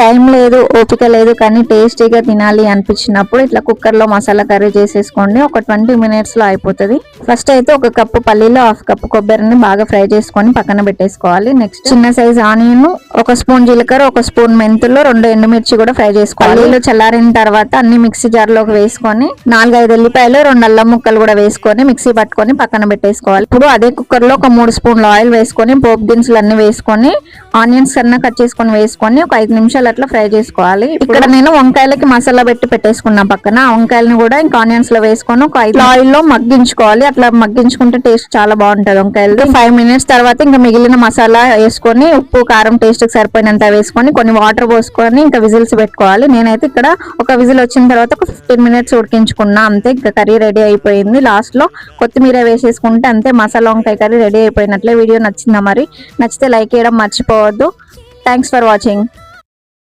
Time లేదు, ఓపిక లేదు, కానీ టేస్టీగా తినాలి అనిపించినప్పుడు ఇట్లా కుక్కర్లో మసాలా కర్రీ చేసేసుకోండి. ఒక 20 మినిట్స్లో అయిపోతుంది. ఫస్ట్ అయితే ఒక కప్పు పల్లీలు, హాఫ్ కప్పు కొబ్బరిని బాగా ఫ్రై చేసుకొని పక్కన పెట్టేసుకోవాలి. నెక్స్ట్ చిన్న సైజ్ ఆనియన్, ఒక స్పూన్ జీలకర్ర, ఒక స్పూన్ మెంతులు, 2 ఎండుమిర్చి కూడా ఫ్రై చేసుకోవాలి. పల్లీలు చల్లారిన తర్వాత అన్ని మిక్సీ జార్లోకి వేసుకొని 4-5 ఎల్లిపాయలు, 2 అల్లం ముక్కలు కూడా వేసుకొని మిక్సీ పట్టుకొని పక్కన పెట్టేసుకోవాలి. ఇప్పుడు అదే కుక్కర్లో ఒక 3 స్పూన్లు ఆయిల్ వేసుకొని పోపు దినుసులు అన్ని వేసుకొని ఆనియన్స్ అన్న కట్ చేసుకొని వేసుకొని ఒక 5 నిమిషాలు అట్లా ఫ్రై చేసుకోవాలి. ఇక్కడ నేను వంకాయలకి మసాలా పెట్టి పెట్టేసుకున్నా పక్కన. ఆ వంకాయలను కూడా ఇంకా ఆనియన్స్ లో వేసుకొని ఒక 5 ఆయిల్లో మగ్గించుకోవాలి. అట్లా మగ్గించుకుంటే టేస్ట్ చాలా బాగుంటది వంకాయలు. 5 మినిట్స్ తర్వాత ఇంకా మిగిలిన మసాలా వేసుకొని ఉప్పు కారం టేస్ట్ కి సరిపోయినంత వేసుకొని కొన్ని వాటర్ పోసుకొని ఇంకా విజిల్స్ పెట్టుకోవాలి. నేనైతే ఇక్కడ ఒక విజిల్ వచ్చిన తర్వాత ఒక 15 మినిట్స్ ఉడికించుకున్నా. అంతే, ఇంకా కర్రీ రెడీ అయిపోయింది. లాస్ట్ లో కొత్తిమీర వేసేసుకుంటే అంతే, మసాలా వంకాయ కర్రీ రెడీ అయిపోయినట్లే. వీడియో నచ్చిందా? మరి నచ్చితే లైక్ చేయడం మర్చిపోవద్దు. Thanks for watching.